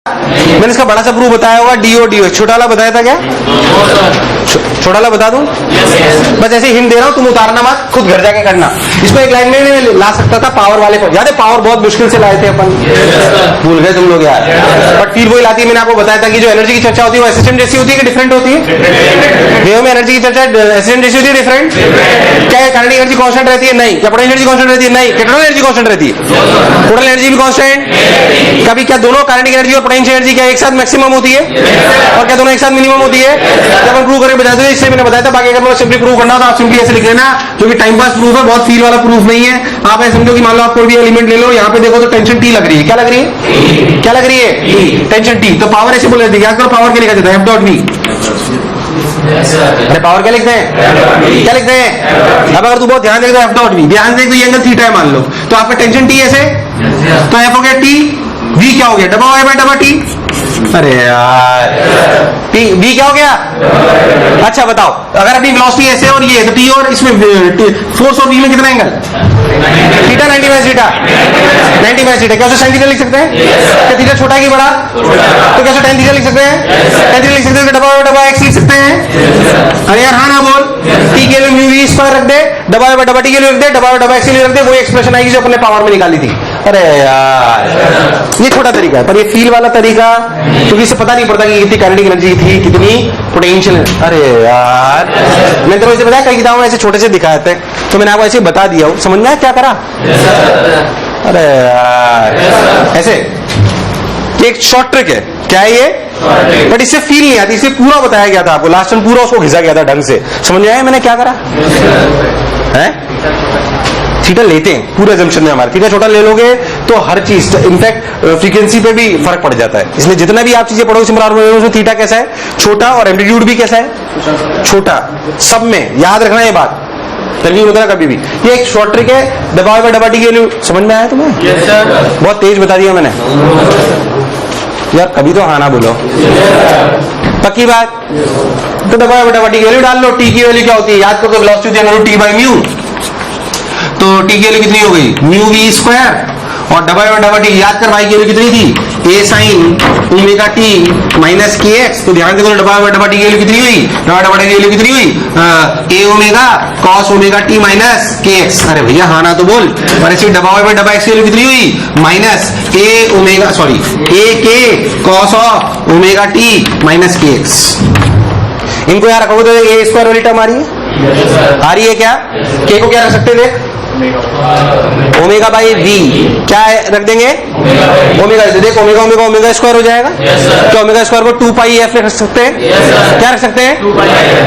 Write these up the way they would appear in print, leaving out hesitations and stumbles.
मैंने इसका बड़ा सा प्रूफ बताया होगा, डीओ डीओ। छोटा वाला बताया था क्या? छोटा वाला बता दूं? बस ऐसे हिंट दे रहा हूं, तुम उतारना मत, खुद घर जाके करना। इसको एक लाइन में ला सकता था पावर वाले को, याद है पावर बहुत मुश्किल से लाए थे अपन, भूल गए तुम लोग यार, बट फील वही लाती है। मैंने आपको बताया था कि जो एनर्जी की चर्चा होती है वो एसएसएम जैसी होती है कि डिफरेंट होती है? वेव में एनर्जी की चर्चा एसएसएम जैसी होती है, डिफरेंट? क्या काइनेटिक एनर्जी कांस्टेंट रहती है? नहीं। क्या पोटेंशियल एनर्जी कांस्टेंट रहती है? नहीं। क्या टोटल एनर्जी कांस्टेंट रहती है? टोटल एनर्जी भी कांस्टेंट। कभी क्या दोनों काइनेटिक एनर्जी और पोटेंशियल एनर्जी क्या एक साथ मैक्सिमम होती है और क्या दोनों एक साथ मिनिमम होती है? जब हम प्रूव करके बताते हैं, इससे मैंने बताया था। बाकी अगर सिंपली प्रूव करना तो आप सिंपली ऐसे लिख लेना, जो कि टाइम पास प्रूफ है, बहुत फील वाला प्रूफ नहीं है। आप ऐसे समझो कि मान लो आप कोई भी एलिमेंट ले लो, यहाँ पे देखो तो टेंशन टी लग रही है। क्या लग रही है? क्या लग रही है? Tension T. तो पावर ऐसे बोल देते हैं, याद करो पावर क्या लिखा जाता है? F dot V. अरे पावर क्या लिखते हैं? क्या लिखते हैं? अब अगर तू बहुत ध्यान देगा एफ डॉट वी, ध्यान देगा तो ये एंगल थीटा है मान लो, तो आपका टेंशन टी ऐसे, तो एफ हो गया टी, वी क्या हो गया? डबा वाई बाय डबा टी। अरे यार टी वी क्या हो गया? अच्छा बताओ, अगर अपनी वेलोसिटी ऐसे और ये, तो टी और इसमें फोर्स और वी में कितना angle? Theta 90 minus theta, 90 minus theta. क्या उसे साइन थीटा लिख सकते हैं? क्या थीटा छोटा है कि बड़ा? तो क्या टेन थीटा लिख सकते हैं? टेन थीटा लिख सकते हैं। डबा डबा एक्स लिख सकते हैं? अरे यार हाँ ना बोल। टी के लिए म्यू वी स्क्वायर रख दे, डबा डबा टी के लिए रख दे, डबा डबा एक्स के लिए रख दे, वो एक्सप्रेशन आएगी जो अपने पावर में निकाली थी। अरे यार ये छोटा तरीका है, पर ये फील वाला तरीका, क्योंकि इससे पता नहीं पड़ता कि कितनी काइनेटिक एनर्जी थी, कितनी पोटेंशियल। अरे यार मैंने तो इसे बताया, कई किताबों में ऐसे छोटे से दिखाए थे, तो मैंने आपको ऐसे बता दिया हूं। समझ में आया क्या करा? अरे यार ऐसे एक शॉर्ट ट्रिक है। क्या है ये? बट इससे फील नहीं आती, इससे पूरा बताया गया था आपको, लास्ट में पूरा उसको घिसा गया था ढंग से। समझ में आया मैंने क्या करा है? थीटा लेते हैं पूरे जंक्शन में, हमारे थीटा छोटा ले लोगे तो हर चीज, इनफैक्ट फ्रीक्वेंसी पे भी फर्क पड़ जाता है। इसलिए जितना भी आप चीजें पढ़ोगे सिमिलर में, उसमें थीटा कैसा है? छोटा, और एम्पलीट्यूड भी कैसा है? छोटा। सब में याद रखना ये बात, तभी होता है कभी भी। ये एक शॉर्ट ट्रिक है, दबाव में डबा टी के लिए। समझ में आया तुम्हें? बहुत तेज बता दिया मैंने यार, कभी तो हाँ ना बोलो, पक्की बात। तो दबाव में डबा टी की वैल्यू डाल लो। टी की वैल्यू क्या होती है? याद करो, वेलोसिटी होती है टी बाई म्यू, तो टी की वैल्यू कितनी हो गई? म्यू वी स्क्वायर, और डबा डबा टी याद कर, वाई की वैल्यू कितनी थी? ए sine omega T minus k x. तो ध्यान देखो, डबा डबा टी की वैल्यू कितनी हुई? डबा डबा टी की वैल्यू कितनी हुई? A omega cos omega T minus k x. अरे भैया हाँ ना तो बोल। और ऐसे डबा बाय डबा एक्स की वैल्यू कितनी हुई? माइनस ए ओमेगा, सॉरी ए के cos of omega T minus k x. इनको यार रखोगे तो ए स्क्वायर वाली टर्म आ रही है, आ रही है क्या? के को क्या रख सकते थे? Omega by V. क्या रख देंगे? ओमेगा। देखो ओमेगा ओमेगा ओमेगा स्क्वायर हो जाएगा। क्या ओमेगा स्क्वायर को 2 पाई एफ रख सकते हैं? क्या रख सकते हैं?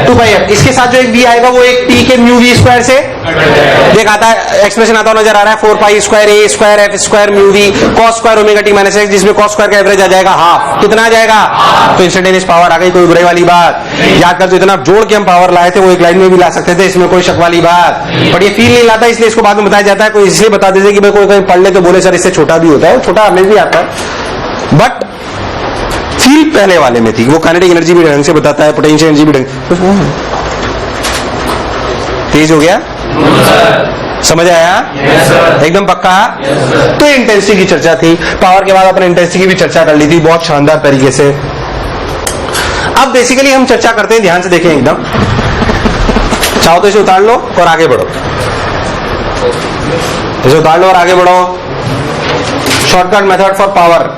2 पाई एफ। इसके साथ जो एक वी आएगा वो एक टी के म्यू वी स्क्वायर से देख आता है, एक्सप्रेशन आता नजर आ रहा है। 4 pi square A square F square mu V cos square omega T minus X, जिसमें कॉस स्क्वायर का एवरेज आ जाएगा हाफ। कितना आ जाएगा? तो इंस्टेंटेनियस पावर आ गई, कोई बुराई वाली बात। याद कर, तो इतना जोड़ के हम पावर लाए थे, वो एक लाइन में भी ला सकते थे, इसमें कोई शक वाली बात। बट ये फील नहीं लाता, इसलिए इसको बाद में बताया जाता है। कोई इसलिए बता देते कि भाई कोई कहीं पढ़ ले तो बोले सर इससे छोटा भी होता है, छोटा हमें भी आता है, बट फील पहले वाले में थी। वो काइनेटिक एनर्जी भी ढंग से बताता है, पोटेंशियल एनर्जी भी ढंग। तेज हो गया? समझ आया? एकदम पक्का? तो इंटेंसिटी की चर्चा थी। पावर के बाद अपने इंटेंसिटी की भी चर्चा कर ली थी बहुत शानदार तरीके से। अब बेसिकली हम चर्चा करते हैं, ध्यान से देखें एकदम। चाहो तो इसे उतार लो और आगे बढ़ो, इसे उतार लो और आगे बढ़ो। Shortcut method for power,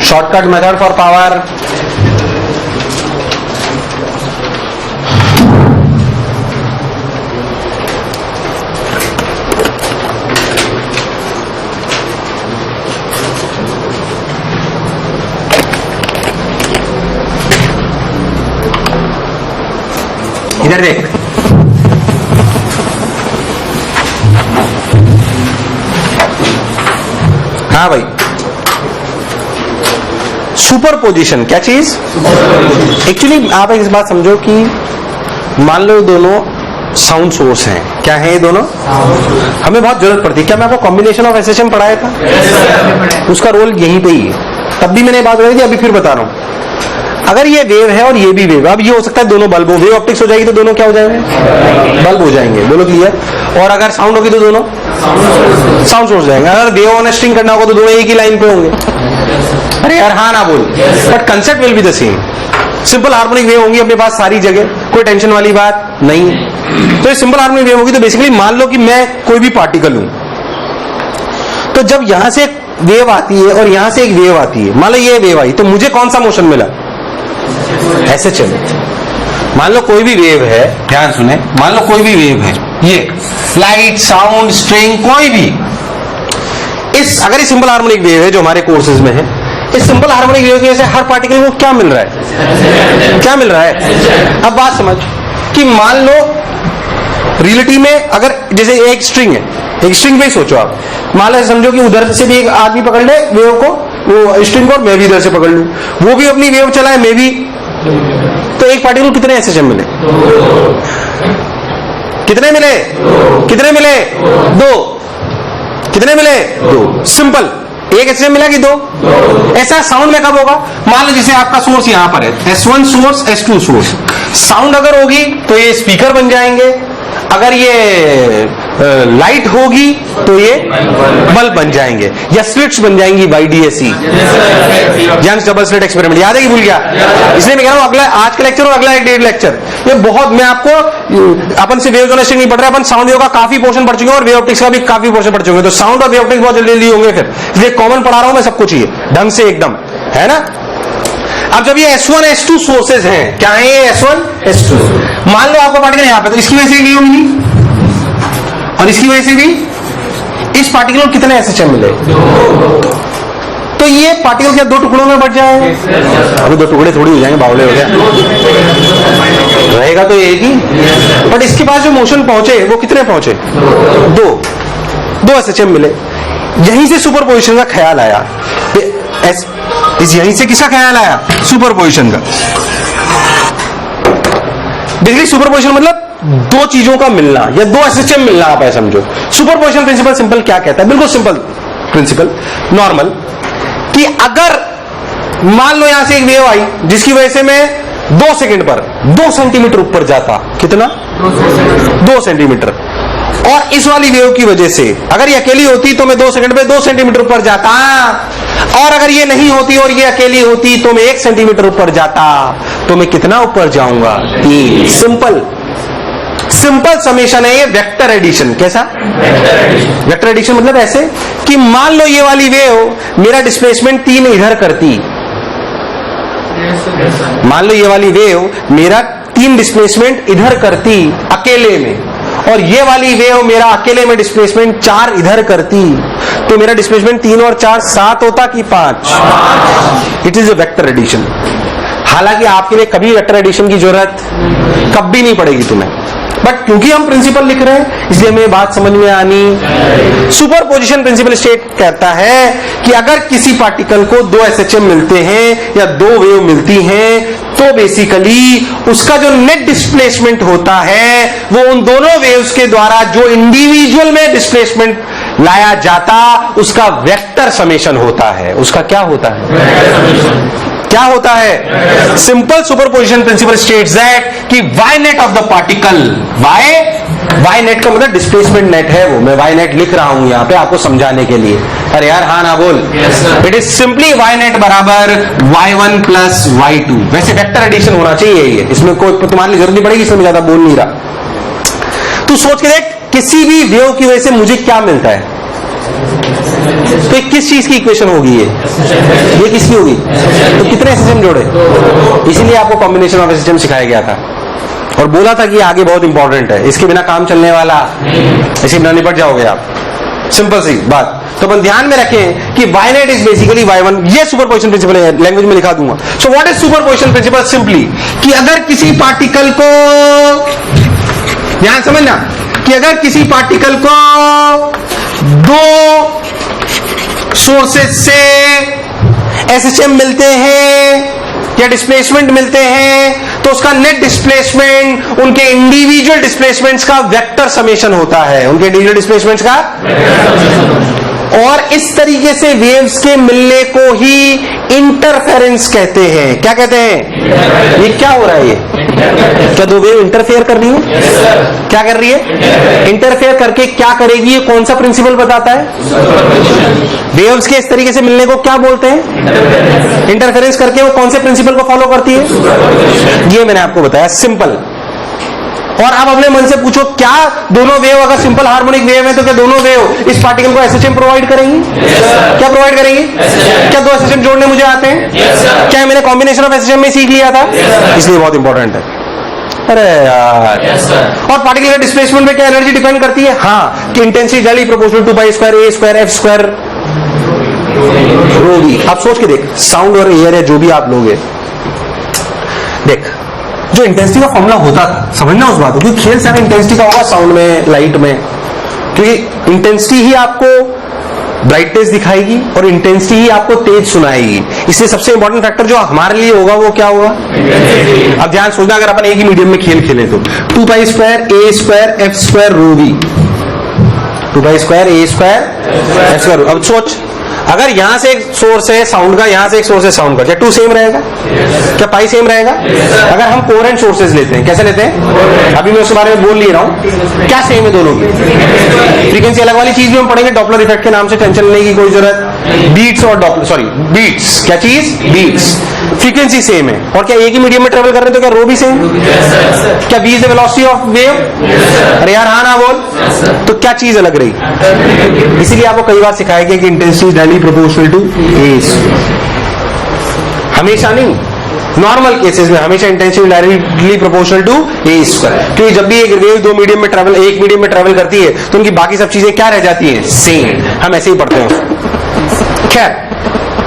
shortcut method for power. इधर देख, हाँ भाई, सुपर पोजिशन क्या चीज? एक्चुअली आप एक बात समझो कि मान लो दोनों साउंड सोर्स हैं। क्या है ये दोनों? हमें बहुत जरूरत पड़ती है। क्या मैं आपको कॉम्बिनेशन ऑफ एसएसएम पढ़ाया था? उसका रोल यहीं पे ही है। तब भी मैंने बात बताई थी, अभी फिर बता रहा हूं। अगर ये वेव है और ये भी वेव, अब ये हो सकता है दोनों बल्ब हो, वेव ऑप्टिक्स हो जाएगी तो दोनों क्या हो जाएंगे? बल्ब हो जाएंगे। बोलो क्लियर। और अगर साउंड होगी तो दोनों साउंड सोर्स जाएंगे। अगर वेव ऑन स्ट्रिंग करना होगा तो दोनों एक ही लाइन पे होंगे। अरे यार हाँ ना बोल, but concept will be the same. Simple harmonic wave होंगी अपने पास सारी जगह, कोई टेंशन वाली बात नहीं। तो ये सिंपल हार्मोनिक वेव होगी तो बेसिकली मान लो कि मैं कोई भी पार्टिकल हूं, तो जब यहां से एक वेव आती है और यहां से एक वेव आती है, मान लो ये वेव आई, तो मुझे कौन सा मोशन मिला? SHM। मान लो कोई भी वेव है, ध्यान सुने, मान लो कोई भी वेव है, ये लाइट, साउंड, स्ट्रिंग, कोई भी, अगर ये सिंपल हार्मोनिक वेव है जो हमारे कोर्सेज में है, इस सिंपल हार्मोनिक वेव की वजह से हर पार्टिकल को क्या मिल रहा है? क्या मिल रहा है? अब बात समझ कि मान लो रियलिटी में अगर जैसे एक स्ट्रिंग है, एक स्ट्रिंग पे ही सोचो आप, मान लो समझो कि उधर से भी एक आदमी पकड़ ले वेव को, वो स्ट्रिंग को, और मैं भी इधर से पकड़ लूं, वो भी अपनी वेव चलाए, मैं भी, तो एक पार्टिकल कितने SHM मिले? कितने मिले? कितने मिले? 2। कितने मिले? 2। सिंपल। एक SHM मिला कि 2? ऐसा साउंड में कब होगा? मान लो जैसे आपका सोर्स यहां पर है, S1 source, S2 source, sound अगर होगी तो ये स्पीकर बन जाएंगे, अगर ये लाइट होगी तो ये बल्ब बन जाएंगे, या स्लिट्स बन जाएंगी by DSE, Young's double slit experiment. याद है कि भूल गया? इसलिए मैं कह रहा हूं अगला आज का लेक्चर और अगला 1.5 लेक्चर, ये बहुत, मैं आपको अपन से वेव जोनेस्टिक नहीं पढ़ रहा, अपन साउंड वेव का काफी पोर्शन पढ़ चुके हैं और वेव ऑप्टिक्स का भी काफी पोर्शन पढ़ चुके हैं, तो साउंड और वेव ऑप्टिक्स बहुत जल्दी होंगे फिर, इसलिए कॉमन पढ़ा रहा हूं मैं सबको, चाहिए ढंग से एकदम, है ना। अब जब ये S1 S2 सोर्सेज हैं, क्या है ये S1 S2, मान लो आपका पार्टिकल यहां पे, तो इसकी वजह से नहीं होगी और इसकी वजह से भी, इस पार्टिकल को कितने SHM मिले? तो ये पार्टिकल क्या 2 टुकड़ों में बढ़ जाए? अभी 2 टुकड़े थोड़ी हो जाएंगे, बावले हो गया, रहेगा तो एक ही, बट इसके पास जो मोशन पहुंचे वो कितने पहुंचे? 2 SHM मिले। यहीं से सुपरपोजिशन का ख्याल आया, यहीं से किसका ख्याल आया? सुपरपोजिशन का। बेसिकली सुपरपोजिशन मतलब 2 चीजों का मिलना या 2 SHM मिलना, आप ऐसा समझो। सुपरपोजिशन प्रिंसिपल सिंपल क्या कहता है? बिल्कुल सिंपल प्रिंसिपल, नॉर्मल, कि अगर मान लो यहां से एक वेव आई जिसकी वजह से मैं 2 सेकंड पर 2 सेंटीमीटर ऊपर जाता, कितना? 2 सेंटीमीटर, और इस वाली वेव की वजह से अगर ये अकेली होती तो मैं 2 सेकंड पे 2 सेंटीमीटर ऊपर जाता, और अगर ये नहीं होती और ये अकेली होती तो मैं 1 सेंटीमीटर ऊपर जाता, तो मैं कितना ऊपर जाऊंगा? 3। सिंपल सिंपल समेशन है ये, वेक्टर एडिशन। कैसा? वेक्टर एडिशन मतलब ऐसे कि मान लो ये वाली वेव मेरा डिस्प्लेसमेंट 3 इधर करती, मान लो ये वाली वेव मेरा 3 डिस्प्लेसमेंट इधर करती अकेले में, और ये वाली वेव मेरा अकेले में डिस्प्लेसमेंट 4 इधर करती, तो मेरा डिस्प्लेसमेंट 3 और 4 7 होता कि 5? It is a vector addition. हालांकि आपके लिए कभी वेक्टर एडिशन की जरूरत कभी नहीं पड़ेगी तुम्हें, बट क्योंकि हम प्रिंसिपल लिख रहे हैं इसलिए हमें बात समझ में आनी। सुपरपोजिशन प्रिंसिपल स्टेट कहता है कि अगर किसी पार्टिकल को 2 SHM मिलते हैं या 2 वेव मिलती हैं, तो बेसिकली उसका जो नेट डिस्प्लेसमेंट होता है वो उन दोनों वेव्स के द्वारा जो इंडिविजुअल में डिस्प्लेसमेंट लाया जाता उसका वेक्टर समेशन होता है। उसका क्या होता है? क्या होता है? Simple superposition principle states that कि y net of the particle, y net का मतलब डिस्प्लेसमेंट नेट है, वो मैं y नेट लिख रहा हूं यहां पे आपको समझाने के लिए। अरे यार हाँ ना बोल। It is simply y net बराबर y1 प्लस y2। वैसे वेक्टर एडिशन होना चाहिए ये, इसमें कोई तुम्हारे लिए जरूरत नहीं पड़ेगी, इसमें ज्यादा बोल नहीं रहा। तू सोच के देख, किसी भी वेव की वजह से मुझे क्या मिलता है? तो किस चीज की इक्वेशन होगी ये किसकी होगी? तो कितने SHM जोड़े? इसीलिए आपको कॉम्बिनेशन ऑफ SHM सिखाया गया था और बोला था कि आगे बहुत इंपॉर्टेंट है, इसके बिना काम चलने वाला, इसके बिना निपट जाओगे आप। सिंपल सी बात। तो अपन ध्यान में रखें कि y net is basically y1, ये सुपरपोजिशन प्रिंसिपल है, लैंग्वेज में लिखा दूंगा। So what is superposition principle? Simply कि अगर किसी पार्टिकल को, ध्यान समझना, कि अगर किसी पार्टिकल को 2 सोर्सेज से SHM मिलते हैं या डिस्प्लेसमेंट मिलते हैं, तो उसका नेट डिस्प्लेसमेंट उनके इंडिविजुअल डिस्प्लेसमेंट्स का वेक्टर समेशन होता है। उनके इंडिविजुअल डिस्प्लेसमेंट्स का, और इस तरीके से वेव्स के मिलने को ही इंटरफेरेंस कहते हैं। क्या कहते हैं? ये क्या हो रहा है? ये क्या दो वेव इंटरफेयर कर रही है? क्या कर रही है? इंटरफेयर करके क्या करेगी? ये कौन सा प्रिंसिपल बताता है? वेव्स के इस तरीके से मिलने को क्या बोलते हैं? इंटरफेरेंस करके वो कौन से प्रिंसिपल को फॉलो करती है? ये मैंने आपको बताया, सिंपल। और अब अपने मन से पूछो, क्या दोनों वेव अगर सिंपल हार्मोनिक वेव है तो क्या दोनों वेव इस पार्टिकल को एसएचएम प्रोवाइड करेंगी? क्या प्रोवाइड करेंगी? क्या दो एसएचएम जोड़ने मुझे आते हैं? क्या मैंने कॉम्बिनेशन ऑफ एसएचएम में सीख लिया था? इसलिए बहुत इंपॉर्टेंट है। अरे यार, और पार्टिकल का डिस्प्लेसमेंट में क्या एनर्जी डिपेंड करती है? हाँ, कि intensity directly proportional to pi square A square F square rho V. आप सोच के देख, साउंड और एयर है जो भी आप लोग है, देख जो इंटेंसिटी का फॉर्मूला होता था, समझना उस बात को, क्योंकि खेल सारा इंटेंसिटी का होगा साउंड में, लाइट में, क्योंकि इंटेंसिटी ही आपको ब्राइटनेस दिखाएगी और इंटेंसिटी ही आपको तेज सुनाएगी। इसलिए सबसे इंपॉर्टेंट फैक्टर जो हमारे लिए होगा वो क्या होगा? अब ध्यान सोचना, अगर अपन एक ही मीडियम में खेल खेले तो 2 pi square A square F square rho V, 2 pi square A square F square. अब सोच, अगर यहां से एक सोर्स है साउंड का, यहां से एक सोर्स है साउंड का, क्या 2 सेम रहेगा? क्या पाई सेम रहेगा? अगर हम कोहेरेंट सोर्सेज लेते हैं, कैसे लेते हैं? अभी मैं उसके बारे में बोल नहीं रहा हूं, क्या सेम है दोनों की? फ्रीक्वेंसी अलग वाली चीज भी हम पढ़ेंगे, डॉपलर इफेक्ट के नाम से टेंशन लेने की कोई जरूरत। बीट्स और डॉपलर, सॉरी बीट्स, क्या चीज? बीट्स। फ्रीक्वेंसी सेम है, और क्या एक ही मीडियम में ट्रेवल कर रहे हैं तो क्या रो भी सेम? क्या v is the velocity of wave? अरे यार हाँ ना बोल, तो क्या चीज अलग रही? इसीलिए आपको कई बार सिखाया गया कि intensity directly proportional to age. हमेशा नहीं, नॉर्मल केसेस में हमेशा intensity directly proportional to A square, क्योंकि जब भी एक वेव दो मीडियम में ट्रैवल, एक मीडियम में ट्रैवल करती है तो उनकी बाकी सब चीजें क्या रह जाती हैं? सेम। हम ऐसे ही पढ़ते हैं। खैर,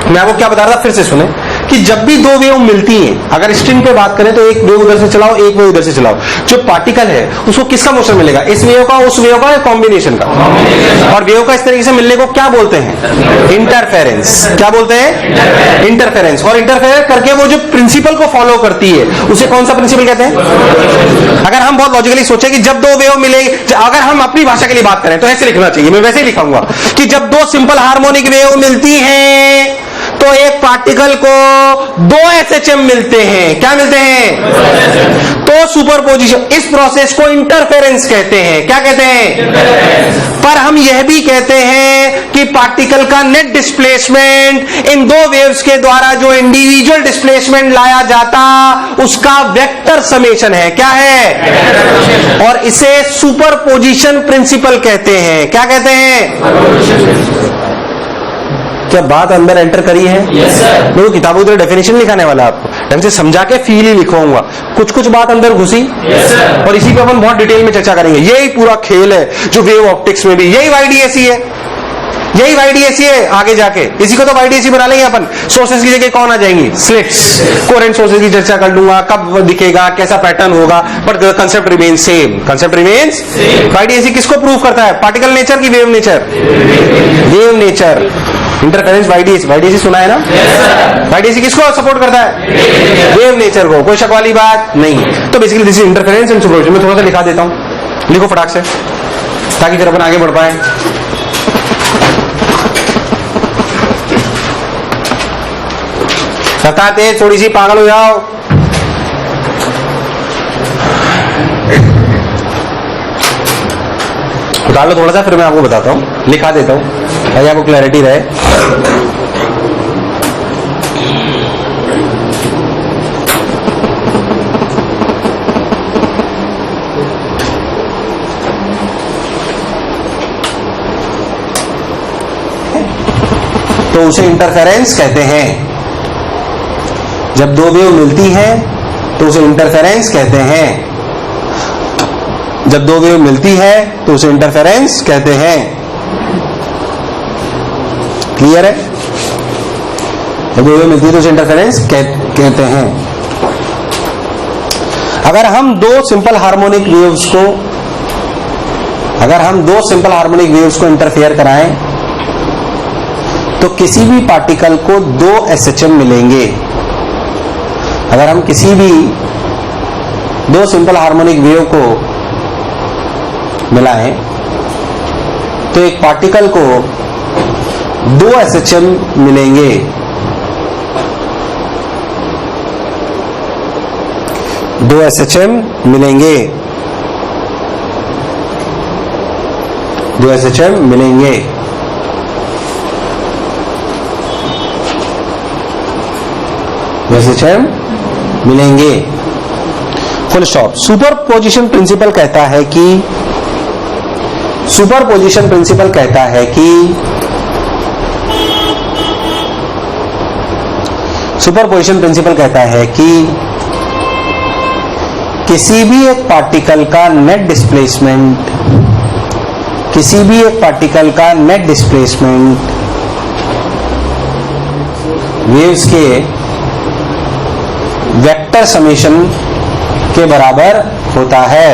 मैं आपको क्या बता रहा था, फिर से सुने कि जब भी दो वेव मिलती हैं, अगर स्ट्रिंग पे बात करें तो एक वेव उधर से चलाओ, एक वेव उधर से चलाओ, जो पार्टिकल है उसको किसका मोशन मिलेगा? इस वेव का, उस वेव का, या कॉम्बिनेशन का? और वेव का इस तरीके से मिलने को क्या बोलते हैं? इंटरफेरेंस। क्या बोलते हैं? इंटरफेरेंस। और इंटरफेयर करके वो जो प्रिंसिपल को फॉलो करती है उसे कौन सा प्रिंसिपल कहते हैं? अगर हम बहुत लॉजिकली सोचे कि जब दो वेव मिले, अगर हम अपनी भाषा के लिए बात करें तो ऐसे लिखना चाहिए, मैं वैसे ही लिखाऊंगा कि जब दो सिंपल हार्मोनिक वेव मिलती हैं तो एक पार्टिकल को 2 एसएचएम मिलते हैं। क्या मिलते हैं? तो सुपरपोजिशन। इस प्रोसेस को इंटरफेरेंस कहते हैं। क्या कहते हैं? पर हम यह भी कहते हैं कि पार्टिकल का नेट डिस्प्लेसमेंट इन दो वेव्स के द्वारा जो इंडिविजुअल डिस्प्लेसमेंट लाया जाता उसका वेक्टर समेशन है। क्या है? और इसे सुपरपोजिशन प्रिंसिपल कहते हैं। क्या कहते हैं? क्या बात अंदर एंटर करी है? मैं वो किताबों की डेफिनेशन लिखाने वाला आपको, ढंग से समझा के फील ही लिखवाऊंगा। कुछ कुछ बात अंदर घुसी और इसी पे अपन बहुत डिटेल में चर्चा करेंगे। यही पूरा खेल है जो वेव ऑप्टिक्स में भी, यही वाईडीएसी है, यही वाईडीएसी है। आगे जाके इसी को तो वाईडीएसी बना लेंगे अपन। सोर्सेज की जगह कौन आ जाएंगी? स्लिट्स। कोहेरेंट सोर्सेज की चर्चा कर लूंगा, कब दिखेगा, कैसा पैटर्न होगा, but concept remains same. Concept remains. वाईडीएसी किसको प्रूव करता है? पार्टिकल नेचर की wave nature? Wave nature. Interference वाईडीएसी, वाईडीएसी सुना है ना? वाईडीएसी किसको सपोर्ट करता है? वेव नेचर को। कोई शक वाली बात नहीं। तो basically this is interference and superposition. मैं थोड़ा सा लिखा देता हूं, लिखो फटाक से ताकि फिर अपन आगे बढ़ पाए। सताते थोड़ी सी पागल हो जाओ। उतार लो थोड़ा सा, फिर मैं आपको बताता हूं, लिखा देता हूं ताकि आपको क्लैरिटी रहे। तो उसे इंटरफेरेंस कहते हैं। जब दो वेव मिलती है तो उसे इंटरफेरेंस कहते हैं। जब दो वेव मिलती है तो उसे इंटरफेरेंस कहते हैं। क्लियर है? जब दो वेव मिलती है तो उसे इंटरफेरेंस कहते हैं। अगर हम दो सिंपल हार्मोनिक वेव्स को इंटरफेयर कराएं तो किसी भी पार्टिकल को 2 एसएचएम मिलेंगे। अगर हम किसी भी दो सिंपल हार्मोनिक वेव को मिलाएं तो एक पार्टिकल को 2 SHM मिलेंगे। दो SHM मिलेंगे, 2 SHM मिलेंगे। SHM मिलेंगे, फुल स्टॉप। सुपरपोजिशन प्रिंसिपल कहता है कि सुपरपोजिशन प्रिंसिपल कहता है कि सुपरपोजिशन प्रिंसिपल कहता है कि किसी भी एक पार्टिकल का नेट डिस्प्लेसमेंट, किसी भी एक पार्टिकल का नेट डिस्प्लेसमेंट वेव्स के वेक्टर समेशन के बराबर होता है।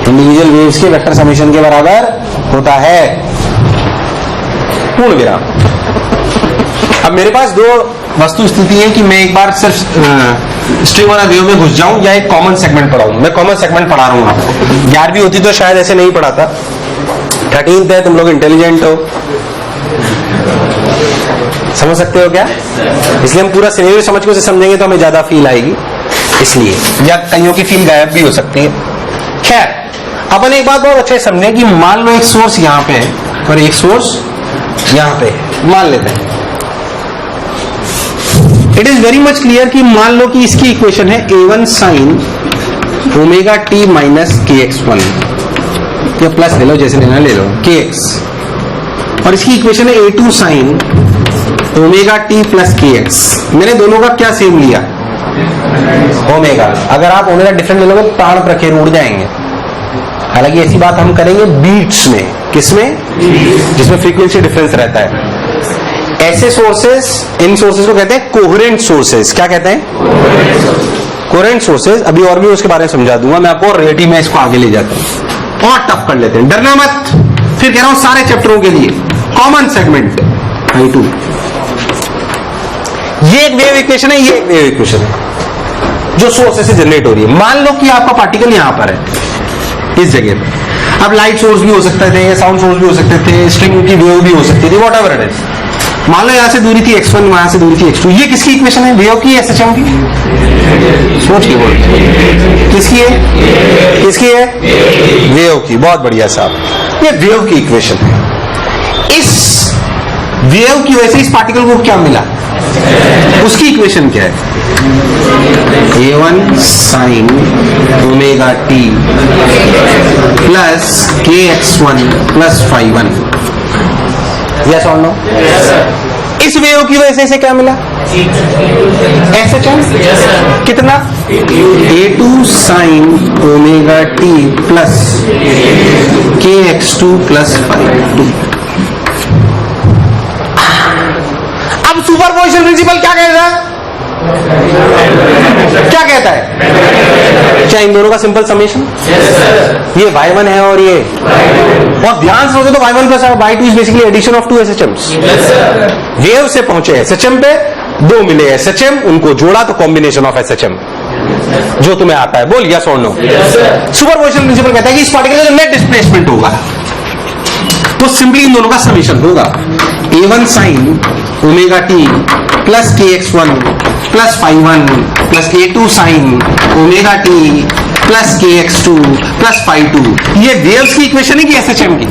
इंडिविजुअल वेव्स के वेक्टर समेशन के बराबर होता है। पूर्ण विराम। अब मेरे पास दो वस्तु स्थिति है कि मैं एक बार सिर्फ स्ट्रिंग वाला वेव में घुस जाऊं या एक कॉमन सेगमेंट पढ़ाऊं। मैं कॉमन सेगमेंट पढ़ा रहा हूं आपको। 11वीं होती तो शायद ऐसे नहीं पढ़ाता। 13th है, तुम लोग इंटेलिजेंट हो, समझ सकते हो क्या? इसलिए हम पूरा सिनेरियो समझ के उसे समझेंगे तो हमें ज्यादा फील आएगी, इसलिए। या कईयों की फील गायब भी हो सकती है। खैर, अपन एक बात बहुत अच्छे से समझें कि मान लो एक सोर्स यहां पे है और एक सोर्स यहां पे है। मान लेते हैं, it is very much clear कि मान लो कि इसकी इक्वेशन है A1 sin omega T minus KX1, या प्लस ले लो, जैसे लेना ले लो, KX, और इसकी इक्वेशन है A2 sin omega T plus KX। मैंने दोनों का क्या सेम लिया? ओमेगा। अगर आप ओमेगा डिफरेंट ले लोगे तो प्राण प्रखेर उड़ जाएंगे। हालांकि ऐसी बात हम करेंगे बीट्स में। किसमें? जिसमें फ्रीक्वेंसी डिफरेंस रहता है। ऐसे सोर्सेस, इन सोर्सेस को कहते हैं कोहेरेंट सोर्सेस। क्या कहते हैं? Coherent sources. अभी और भी उसके बारे में समझा दूंगा मैं आपको। रिलेटिव में इसको आगे ले जाता हूं और टफ कर लेते हैं। डरना मत। फिर कह रहा हूं सारे चैप्टरों के लिए कॉमन सेगमेंट I2। ये एक वेव इक्वेशन है, ये एक वेव इक्वेशन है जो सोर्सेस से जनरेट हो रही है। मान लो कि आपका पार्टिकल यहां पर है, इस जगह पे। अब लाइट सोर्स भी हो सकते थे, साउंड सोर्स भी हो सकते थे, स्ट्रिंग की वेव भी हो सकती थी, वॉट एवर इट इज। मान लो यहां से दूरी थी x1, वहां से दूरी थी x2। ये किसकी इक्वेशन है? वेव की, SHM की? सोच के बोल। किसकी है? किसकी है? वेव की। बहुत बढ़िया साहब, ये वेव की इक्वेशन है। इस वेव की वजह से इस पार्टिकल को क्या मिला? उसकी इक्वेशन क्या है? A1 sin omega T plus KX1 plus phi1। Yes और नो? इस वेव की वजह से इसे क्या मिला? SHM। कितना? A2 sin omega T plus KX2 plus phi2। अब सुपरपोजिशन प्रिंसिपल क्या कहता है? क्या कहता है? क्या इन दोनों का सिंपल समेशन? ये y1 है और ये, और ध्यान से सोचो तो y1 plus y2 is basically addition of 2 SHMs। Wave से पहुंचे SHM पे, 2 मिले SHM, उनको जोड़ा तो कॉम्बिनेशन ऑफ SHM जो तुम्हें आता है। बोल यस और नो? सुपरपोजिशन प्रिंसिपल कहता है कि इस पार्टिकल का नेट डिस्प्लेसमेंट होगा तो सिंपली इन दोनों का समेशन होगा A1 sin omega T plus KX1 plus phi1 plus A2 sin omega T plus KX2 plus phi2। ये वेव्स की इक्वेशन है कि SHM की?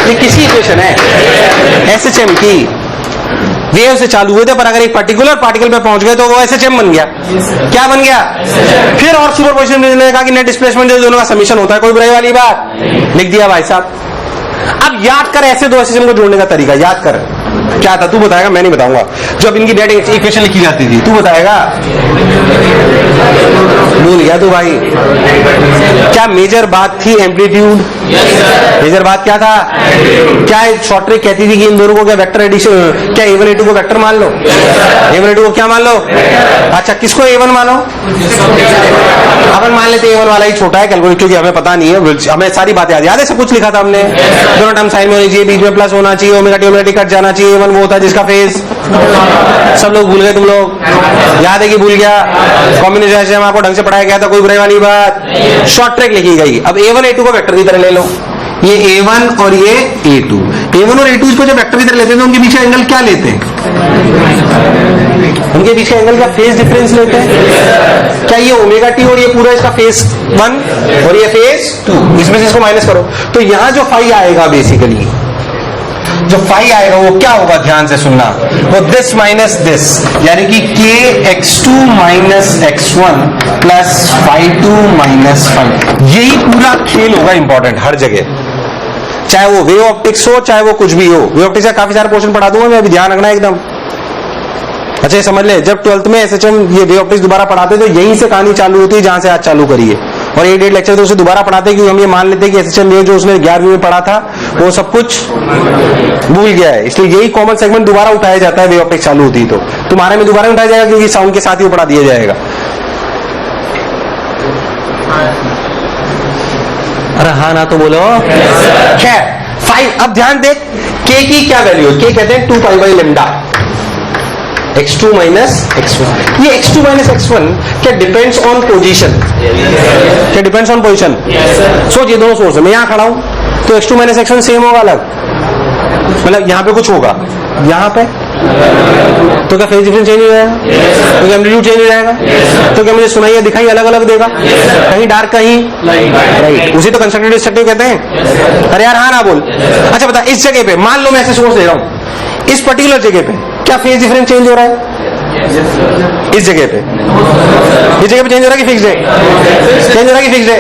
ये किसकी इक्वेशन है? SHM की। वेव से चालू हुए थे, पर अगर एक पर्टिकुलर पार्टिकल पे पहुंच गए तो वो SHM बन गया। क्या बन गया? फिर और सुपरपोजिशन ने कहा कि नेट डिस्प्लेसमेंट दोनों का समीशन होता है। कोई बुराई वाली बात? लिख दिया भाई साहब। अब याद कर ऐसे 2 SHM को जोड़ने का तरीका याद कर। क्या था? तू बताएगा, मैं नहीं बताऊंगा। जब इनकी डेट इक्वेशन लिखी जाती थी तू बताएगा? भूल गया तू भाई। क्या मेजर बात थी? एम्पलीट्यूड। मेजर बात क्या था? क्या शॉर्ट ट्रिक कहती थी कि इन दोनों को क्या वेक्टर एडिशन, क्या A1 A2 को वेक्टर मान लो? A1 A2 को क्या मान लो? अच्छा, किसको A1 मानो? अपन मान लेते A1 वाला ही छोटा है कैलकुलेट, क्योंकि हमें पता नहीं है, हमें सारी बातें याद है। सब कुछ लिखा था हमने, दोनों टर्म साइन में होनी चाहिए, बीच में प्लस होना चाहिए, ओमेगा टी कट जाना चाहिए। A1 वो होता है जिसका फेज, सब लोग भूल गए, तुम लोग याद है कि भूल गया? कॉम्बिनेशन आपको ढंग से पढ़ाया गया था, कोई बुराई वाली बात? शॉर्ट ट्रिक लिखी गई। अब A1 A2 को वेक्टर की तरह ले लो। ये A1 और ये A2। A1 और A2 को जब वेक्टर की तरह लेते हैं तो उनके बीच का एंगल क्या लेते हैं? उनके बीच का एंगल क्या फेज डिफरेंस लेते हैं? क्या ये ओमेगा टी और ये पूरा इसका फेज 1 और ये फेज 2, इसमें से इसको माइनस करो तो यहां जो फाई आएगा, बेसिकली जो फाई आएगा वो क्या होगा? ध्यान से सुनना, वो दिस माइनस दिस, यानी कि k x2 minus x1 plus phi2 minus phi। यही पूरा खेल होगा इंपॉर्टेंट हर जगह, चाहे वो वेव ऑप्टिक्स हो चाहे वो कुछ भी हो। वेव ऑप्टिक्स का काफी सारे पोर्शन पढ़ा दूंगा मैं, अभी ध्यान रखना एकदम। अच्छा ये समझ ले, जब 12th में SHM ये वेव ऑप्टिक्स दोबारा पढ़ाते तो यहीं से कहानी चालू होती है जहां से आज चालू करी है, और 8 लेक्चर तो उसे दोबारा पढ़ाते क्योंकि हम ये मान लेते हैं कि SHM वेव जो उसने 11वीं में पढ़ा था वो सब कुछ भूल गया है, इसलिए यही कॉमन सेगमेंट दोबारा उठाया जाता है। वेव ऑप्टिक्स चालू होती तो तुम्हारे में दोबारा उठाया जाएगा क्योंकि साउंड के साथ ही वो पढ़ा दिया जाएगा। अरे हाँ ना तो बोलो। खैर 5, अब ध्यान देख k की क्या वैल्यू है? k कहते हैं 2 pi by lambda x2 minus x1। ये x2 माइनस x1 क्या डिपेंड्स ऑन पोजीशन? क्या डिपेंड्स ऑन पोजीशन? सोच, ये दोनों सोर्स है, मैं यहां खड़ा हूं तो x2 माइनस x1 सेम होगा अलग, मतलब यहां पे कुछ होगा, यहां पे तो क्या फेज डिफरेंस चेंज हो जाएगा? तो क्या एम्पलीट्यूड चेंज हो जाएगा? तो क्या मुझे सुनाई दिखाई अलग अलग देगा? कहीं डार्क कहीं लाइट, उसी तो कंस्ट्रक्टिव डिस्ट्रक्टिव कहते हैं। अरे यार हाँ ना बोल। अच्छा बता, इस जगह पे मान लो मैं ऐसे सोर्स दे रहा हूं, इस पर्टिकुलर जगह पे क्या फेज डिफरेंस चेंज हो रहा है? इस जगह पे, इस जगह पे चेंज हो रहा है कि फिक्स्ड है? चेंज हो रहा है कि फिक्स्ड है?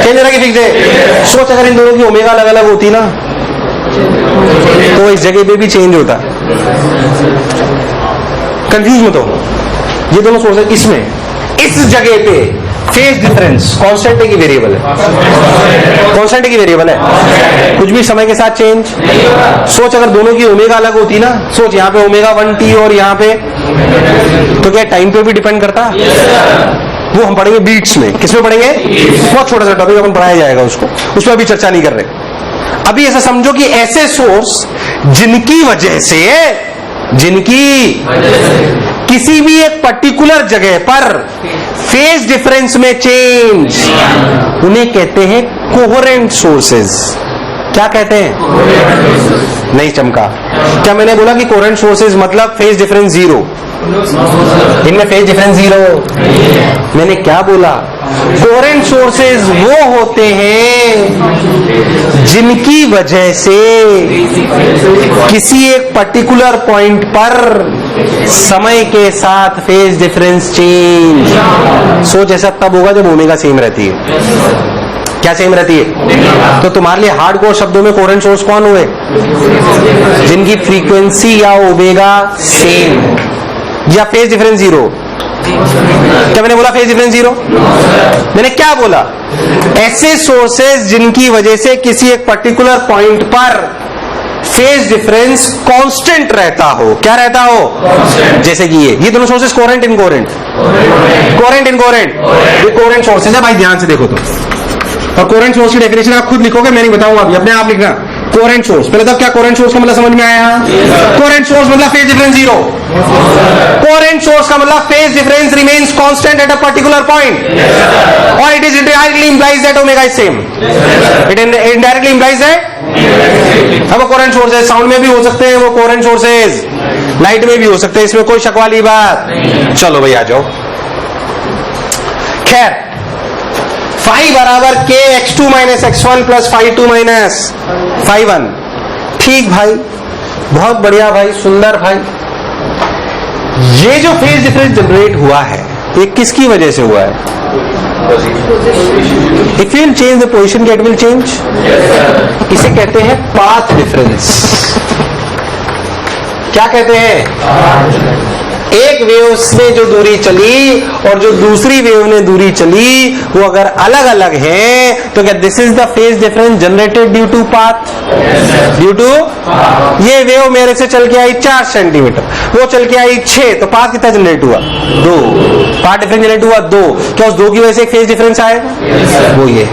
चेंज हो रहा है कि फिक्स्ड है? सोच, अगर इन दोनों की ओमेगा अलग अलग होती ना तो इस जगह पे भी चेंज होता। कंफ्यूज मत हो, ये दोनों सोर्स है, इसमें इस जगह पे फेज डिफरेंस कांस्टेंट है कि वेरिएबल है? कांस्टेंट है कि वेरिएबल है? कुछ भी समय के साथ चेंज। सोच, अगर दोनों की ओमेगा अलग होती ना, सोच यहाँ पे ओमेगा 1t और यहाँ पे, तो क्या टाइम पे भी डिपेंड करता? वो हम पढ़ेंगे बीट्स में। किसमें पढ़ेंगे? बहुत छोटा सा टॉपिक अपन पढ़ाया जाएगा उसको, उसमें अभी चर्चा नहीं कर रहे। अभी ऐसा समझो कि ऐसे सोर्स जिनकी वजह से किसी भी एक पर्टिकुलर जगह पर फेज डिफरेंस में चेंज, उन्हें कहते हैं कोहेरेंट सोर्सेज। क्या कहते हैं? नहीं चमका। क्या मैंने बोला कि कोहेरेंट सोर्सेज मतलब फेज डिफरेंस 0? इनमें फेज डिफरेंस 0? मैंने क्या बोला? कोहेरेंट सोर्सेज वो होते हैं जिनकी वजह से किसी एक पर्टिकुलर पॉइंट पर समय के साथ फेज डिफरेंस चेंज। सोच, ऐसा तब होगा जब ओमेगा सेम रहती है। क्या सेम रहती है? तो तुम्हारे लिए हार्डकोर शब्दों में कोहेरेंट सोर्स कौन हुए? जिनकी फ्रीक्वेंसी या ओमेगा सेम या फेज डिफरेंस 0। क्या मैंने बोला? Phase difference 0। मैंने क्या बोला? ऐसे सोर्सेज जिनकी वजह से किसी एक पर्टिकुलर पॉइंट पर फेज डिफरेंस कांस्टेंट रहता हो। क्या रहता हो? जैसे कि ये दोनों sources coherent incoherent? Coherent incoherent, ये कोहेरेंट सोर्सेज है भाई, ध्यान से देखो तो। और कोहेरेंट सोर्स की डेफिनेशन आप खुद लिखोगे, मैं नहीं बताऊंगा अभी, अपने आप लिखना। कोहेरेंट सोर्स, पहले तब क्या कोहेरेंट सोर्स का मतलब समझ में आया? कोहेरेंट सोर्स मतलब फेज डिफरेंस 0। कोहेरेंट सोर्स का मतलब phase difference remains constant at a particular point, और it is indirectly implies that omega is same. It indirectly implies that. अब वो कोहेरेंट सोर्स है, साउंड में भी हो सकते हैं वो कोहेरेंट सोर्सेज, लाइट में भी हो सकते हैं, इसमें कोई शक वाली बात। चलो भाई आ जाओ। खैर, फाई बराबर k x2 minus x1 plus phi2 minus phi1। ठीक भाई, बहुत बढ़िया भाई, सुंदर भाई। ये जो फेज डिफरेंस जनरेट हुआ है ये किसकी वजह से हुआ है? If will change the position, gate will change. इसे कहते हैं पाथ डिफरेंस। क्या कहते हैं? एक वेव ने जो दूरी चली और जो दूसरी वेव ने दूरी चली वो अगर अलग अलग है तो क्या this is the phase difference generated due to path? Due to ये वेव मेरे से चल के आई 4 सेंटीमीटर, वो चल के आई 6, तो पाथ कितना जनरेट हुआ? 2। पाथ डिफरेंस जनरेट हुआ 2। क्या उस 2 की वजह से एक फेज डिफरेंस आएगा? वो ये।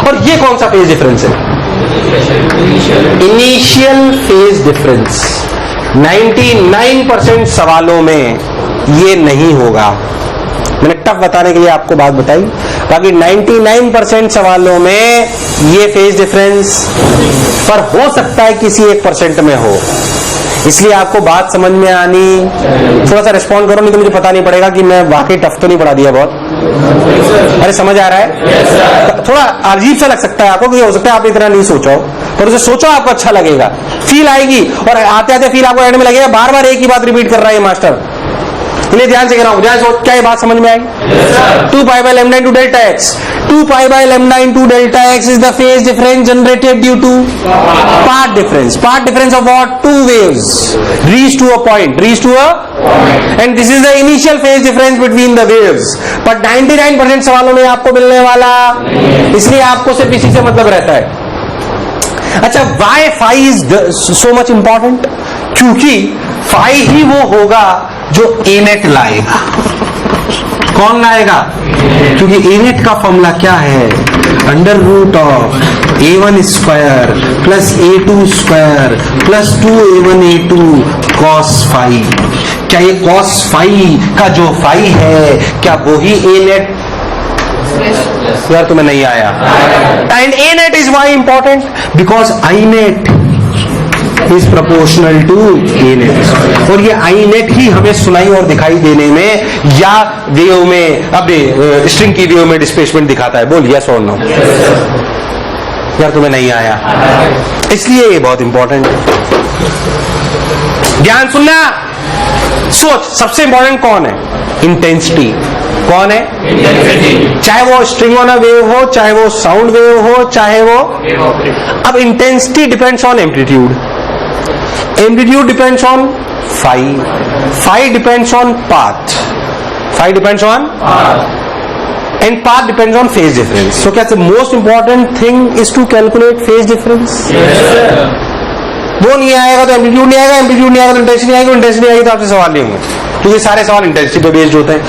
और ये कौन सा फेज डिफरेंस है? Initial phase difference. 99% सवालों में ये नहीं होगा। मैंने टफ बताने के लिए आपको बात बताई। बाकी 99% सवालों में ये फेज डिफरेंस पर हो सकता है किसी 1% में हो, इसलिए आपको बात समझ में आनी, थोड़ा सा रिस्पॉन्ड करो, नहीं तो मुझे पता नहीं पड़ेगा कि मैं वाकई टफ तो नहीं पढ़ा दिया बहुत। अरे समझ आ रहा है? थोड़ा अजीब सा लग सकता है आपको, क्योंकि हो सकता है आप इतना नहीं सोचो, पर उसे सोचो आपको अच्छा लगेगा, फील आएगी, और आते आते फील आपको एंड में लगेगा बार बार एक ही बात रिपीट कर रहा है मास्टर। इन्हें ध्यान से कह रहा हूं, ध्यान सोच, क्या ये बात समझ में आएगी? 2 pi by lambda into delta X, 2 pi by lambda into delta X is the phase difference generated due to path difference of what? 2 waves reach to a point, and this is the initial phase difference between the waves, but 99% सवालों में आपको मिलने वाला, इसलिए आपको सिर्फ इसी से मतलब रहता है। अच्छा, why phi is so much important? क्योंकि phi ही वो होगा जो a net लाएगा। कौन लाएगा? क्योंकि a net का फॉर्मूला क्या है? Under root of a1 square plus a2 square plus 2a1 a2 cos phi। क्या ये cos phi का जो phi है, क्या वो ही a net? यार तुम्हें नहीं आया। And a net is why important? Because I net is proportional to a net, और ये I net ही हमें सुनाई और दिखाई देने में, या वेव में, अब स्ट्रिंग की वेव में डिस्प्लेसमेंट दिखाता है। बोल यस और नो। यार तुम्हें नहीं आया, इसलिए ये बहुत इंपॉर्टेंट है। ध्यान सुनना, सोच, सबसे इंपॉर्टेंट कौन है? इंटेंसिटी। कौन है? इंटेंसिटी। चाहे वो स्ट्रिंग ऑन अ वेव हो, चाहे वो साउंड वेव हो, चाहे वो, अब intensity depends on amplitude, amplitude depends on phi, phi depends on path, phi depends on and path depends on phase difference. So क्या the most important thing is to calculate phase difference? Yes, sir. वो नहीं आएगा तो amplitude नहीं आएगा, amplitude नहीं आएगा तो इंटेंसिटी नहीं आएगी, इंटेंसिटी नहीं आएगी तो आपसे सवाल नहीं होंगे, क्योंकि सारे सवाल इंटेंसिटी पे बेस्ड होते हैं,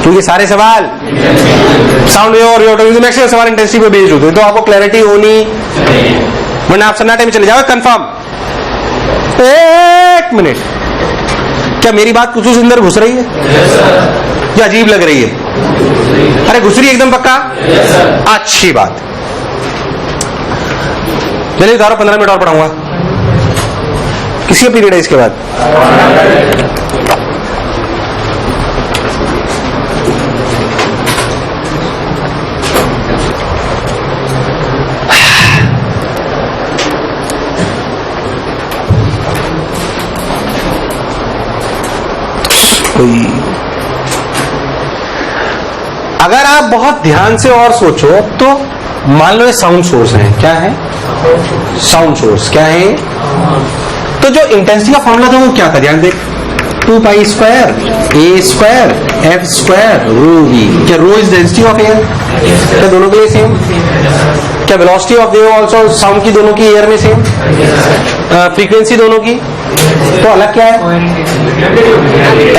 क्योंकि सारे सवाल साउंड वेव और मैक्सिमम सवाल इंटेंसिटी पे बेस्ड होते हैं। तो आपको क्लैरिटी होनी, वरना आप सन्नाटे में चले जाओगे। कंफर्म? एक मिनट, क्या मेरी बात कुछ अंदर घुस रही है? yes, या अजीब लग रही है? अरे घुस रही है एकदम पक्का? yes, अच्छी बात। चलिए उतारो, 15 मिनट और पढ़ाऊंगा। किसी का पीरियड है इसके बाद? अगर आप बहुत ध्यान से और सोचो तो मान लो ये साउंड सोर्स है। क्या है? Sound source. क्या है? तो जो इंटेंसिटी का फॉर्मूला था वो क्या था? ध्यान देख, 2 pi square a square f square rho v। क्या rho is density of air? क्या दोनों के लिए सेम? क्या velocity of wave also sound की दोनों की एयर में सेम? फ्रीक्वेंसी दोनों की? तो अलग क्या है?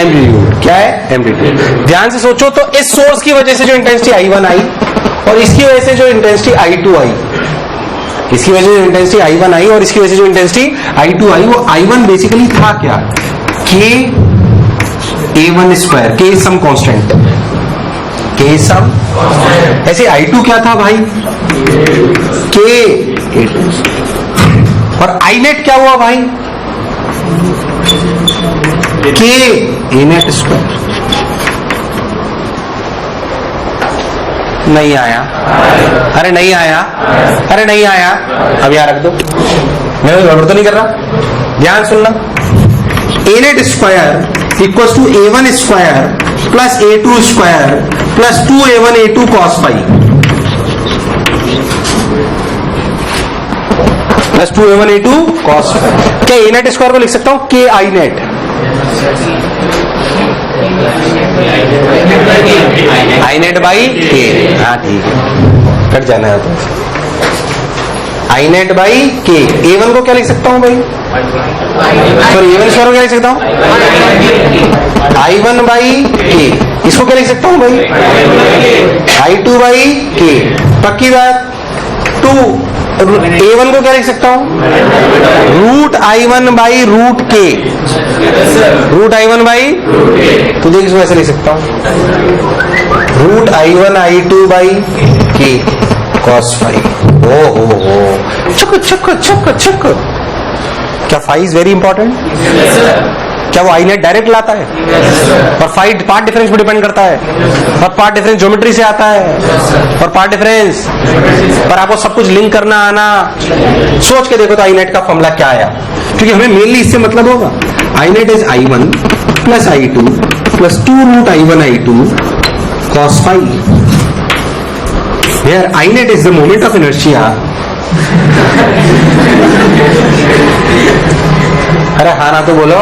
एम्पलीट्यूड। क्या है? एम्पलीट्यूड। ध्यान से सोचो तो इस सोर्स की वजह से जो इंटेंसिटी I1 आई और इसकी वजह से जो इंटेंसिटी I2 आई, इसकी वजह से जो इंटेंसिटी I1 आई और इसकी वजह से जो इंटेंसिटी I2 आई, वो I1 बेसिकली था क्या? K A1 square, K some constant, K some. ऐसे I2 क्या था भाई? K A2। और I नेट क्या हुआ भाई? K A net square. नहीं आया? अरे नहीं आया? अरे नहीं आया? अब यहाँ रख दो, मैं गड़बड़ तो नहीं कर रहा। ध्यान सुनना, A net square equal to A1 square plus A2 square plus 2A1 A2 cos phi plus 2A1 A2 cos phi। क्या A नेट स्क्वायर को लिख सकता हूं K I net? I net by K। हाँ ठीक है, कट जाना है तो I net by K। A1 को क्या लिख सकता हूं भाई? सॉरी, A1 स्क्वायर को क्या लिख सकता हूं? I1 by K। इसको क्या लिख सकता हूं भाई? I2 by K। पक्की बात। 2 A1 को क्या लिख सकता हूं? Root I1 by root K। Root I1 by, तो देख इसको ऐसे लिख सकता हूं। Root I1 I2 by K cos phi. ओ हो चुक चुक चुक चुक। क्या फाई इज वेरी इंपॉर्टेंट? क्या वो आई नेट डायरेक्ट लाता है? और फाई पार्ट डिफरेंस पे डिपेंड करता है, और पार्ट डिफरेंस ज्योमेट्री से आता है, और पार्ट डिफरेंस पर आपको सब कुछ लिंक करना आना। सोच के देखो तो आई नेट का फॉर्मूला क्या आया, क्योंकि हमें मेनली इससे मतलब होगा। I net is I1 plus I2 plus 2 root I1 I2 cos phi, where I net is the moment of inertia। अरे हाँ ना तो बोलो।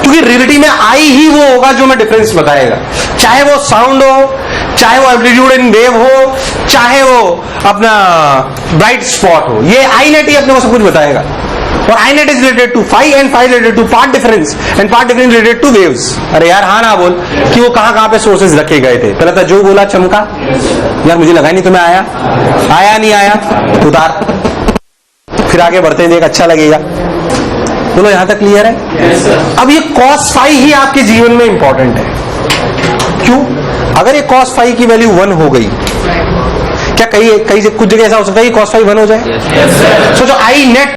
क्योंकि रियलिटी में आई ही वो होगा जो मैं डिफरेंस बताएगा, चाहे वो साउंड हो, चाहे वो एम्पलीट्यूड इन वेव हो, चाहे वो अपना ब्राइट स्पॉट हो, ये आई नेट ही अपने को सब कुछ बताएगा। और I net is related to phi and phi related to part difference and part difference related to waves. अरे यार हाँ ना बोल कि वो कहां कहां पे सोर्सेज रखे गए थे। पहले तो जो बोला चमका, यार मुझे लगा नहीं तुम्हें आया नहीं आया, उतार। फिर आगे बढ़ते हैं, देख अच्छा लगेगा। बोलो यहां तक क्लियर है? अब ये कॉस फाई ही आपके जीवन में इंपॉर्टेंट है। क्यों? अगर ये कॉस फाई की वैल्यू 1 हो गई, क्या कई कुछ जगह ऐसा हो सकता है कि कॉस फाई 1 हो जाए? सोचो आई नेट